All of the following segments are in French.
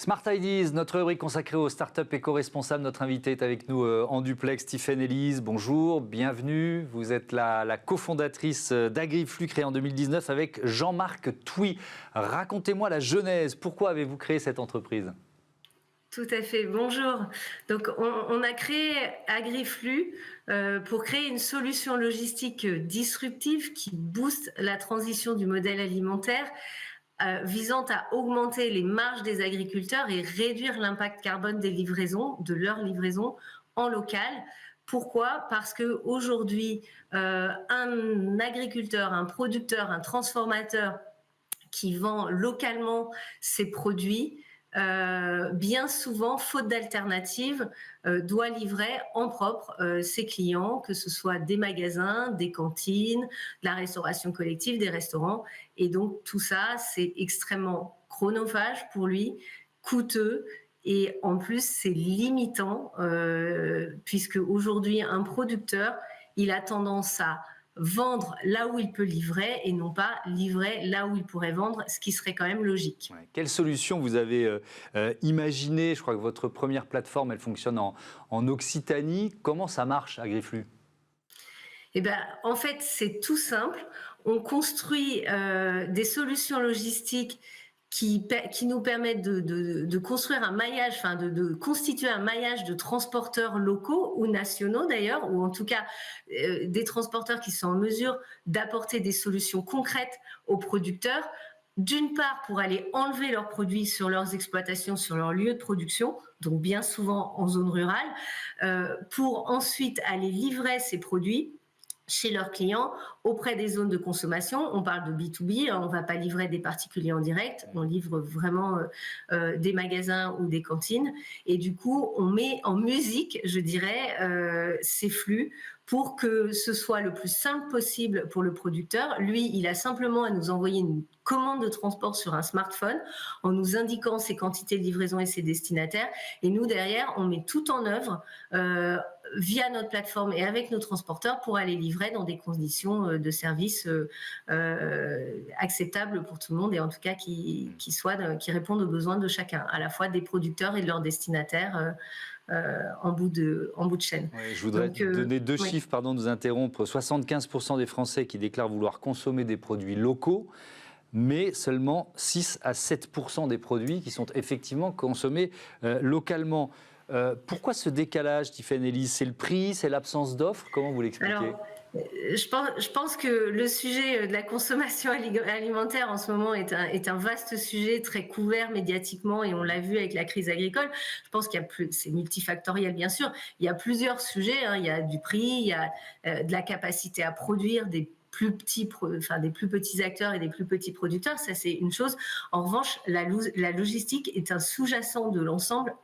Smart Ideas, notre rubrique consacrée aux startups éco-responsables. Notre invité est avec nous en duplex, Tiffaine Elise. Bonjour, bienvenue. Vous êtes la cofondatrice d'Agriflux, créée en 2019 avec Jean-Marc Touy. Racontez-moi la genèse. Pourquoi avez-vous créé cette entreprise ? Tout à fait, bonjour. Donc on a créé Agriflux pour créer une solution logistique disruptive qui booste la transition du modèle alimentaire, visant à augmenter les marges des agriculteurs et réduire l'impact carbone des livraisons, de leurs livraisons en local. Pourquoi ? Parce qu'aujourd'hui, un agriculteur, un producteur, un transformateur qui vend localement ses produits, bien souvent, faute d'alternative, doit livrer en propre ses clients, que ce soit des magasins, des cantines, de la restauration collective, des restaurants. Et donc tout ça, c'est extrêmement chronophage pour lui, coûteux, et en plus c'est limitant, puisque aujourd'hui un producteur, il a tendance à vendre là où il peut livrer et non pas livrer là où il pourrait vendre, ce qui serait quand même logique. Ouais. Quelle solution vous avez imaginé ? Je crois que votre première plateforme, elle fonctionne en Occitanie. Comment ça marche, Agriflux ? Eh ben, en fait, c'est tout simple. On construit des solutions logistiques qui nous permettent de construire un maillage, enfin de constituer un maillage de transporteurs locaux ou nationaux d'ailleurs, ou en tout cas des transporteurs qui sont en mesure d'apporter des solutions concrètes aux producteurs, d'une part pour aller enlever leurs produits sur leurs exploitations, sur leur lieu de production, donc bien souvent en zone rurale, pour ensuite aller livrer ces produits chez leurs clients, auprès des zones de consommation. On parle de B2B, on ne va pas livrer des particuliers en direct, on livre vraiment des magasins ou des cantines. Et du coup, on met en musique, je dirais, ces flux pour que ce soit le plus simple possible pour le producteur. Lui, il a simplement à nous envoyer une commande de transport sur un smartphone en nous indiquant ses quantités de livraison et ses destinataires. Et nous, derrière, on met tout en œuvre via notre plateforme et avec nos transporteurs pour aller livrer dans des conditions de service acceptables pour tout le monde et en tout cas qui répondent aux besoins de chacun, à la fois des producteurs et de leurs destinataires en bout de chaîne. Ouais, je voudrais donner deux chiffres, pardon de vous interrompre. 75% des Français qui déclarent vouloir consommer des produits locaux, mais seulement 6 à 7% des produits qui sont effectivement consommés localement. Pourquoi ce décalage, Tiffaine Elise ? C'est le prix, c'est l'absence d'offres ? Comment vous l'expliquez ? Alors, je pense que le sujet de la consommation alimentaire en ce moment est un vaste sujet très couvert médiatiquement et on l'a vu avec la crise agricole. Je pense c'est multifactoriel bien sûr. Il y a plusieurs sujets, hein. Il y a du prix, il y a de la capacité à produire des plus petits acteurs et des plus petits producteurs. Ça c'est une chose. En revanche, la logistique est un sous-jacent de l'ensemble,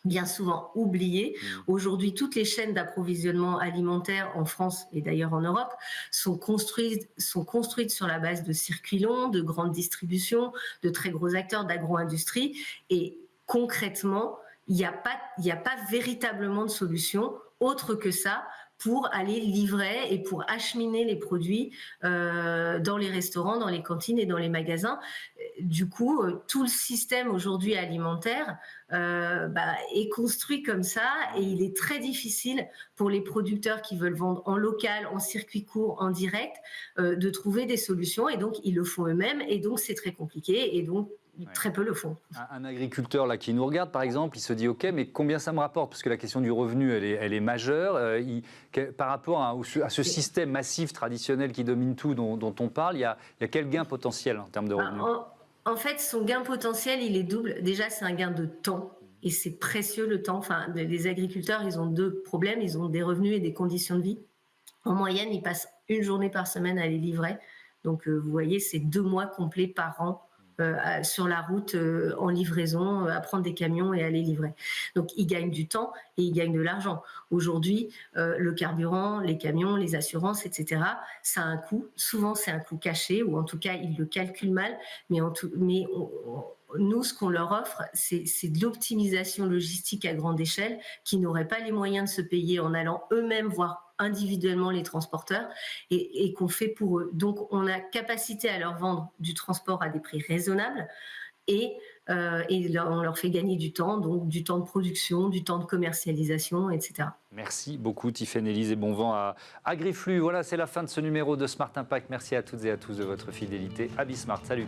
bien souvent oubliées. Aujourd'hui, toutes les chaînes d'approvisionnement alimentaire en France et d'ailleurs en Europe sont construites sur la base de circuits longs, de grandes distributions, de très gros acteurs d'agro-industrie. Et concrètement, il n'y a pas véritablement de solution autre que ça pour aller livrer et pour acheminer les produits dans les restaurants, dans les cantines et dans les magasins. Du coup, tout le système aujourd'hui alimentaire est construit comme ça et il est très difficile pour les producteurs qui veulent vendre en local, en circuit court, en direct, de trouver des solutions et donc ils le font eux-mêmes et donc c'est très compliqué et donc très peu le font. Un agriculteur là, qui nous regarde, par exemple, il se dit « Ok, mais combien ça me rapporte ?» Parce que la question du revenu, elle est majeure. Par rapport à ce système massif, traditionnel qui domine tout, dont on parle, il y a quel gain potentiel en termes de revenus ? En fait, son gain potentiel, il est double. Déjà, c'est un gain de temps. Et c'est précieux le temps. Enfin, les agriculteurs, ils ont deux problèmes. Ils ont des revenus et des conditions de vie. En moyenne, ils passent une journée par semaine à les livrer. Donc, vous voyez, c'est 2 mois complets par an sur la route en livraison, à prendre des camions et à les livrer. Donc, ils gagnent du temps et ils gagnent de l'argent. Aujourd'hui, le carburant, les camions, les assurances, etc., ça a un coût. Souvent, c'est un coût caché ou en tout cas, ils le calculent mal. Nous, ce qu'on leur offre, c'est de l'optimisation logistique à grande échelle qui n'auraient pas les moyens de se payer en allant eux-mêmes voir individuellement les transporteurs et qu'on fait pour eux. Donc, on a capacité à leur vendre du transport à des prix raisonnables, on leur fait gagner du temps, donc du temps de production, du temps de commercialisation, etc. Merci beaucoup Tiffaine Élise et bon vent à Agriflux. Voilà, c'est la fin de ce numéro de Smart Impact. Merci à toutes et à tous de votre fidélité. À Bismart, salut.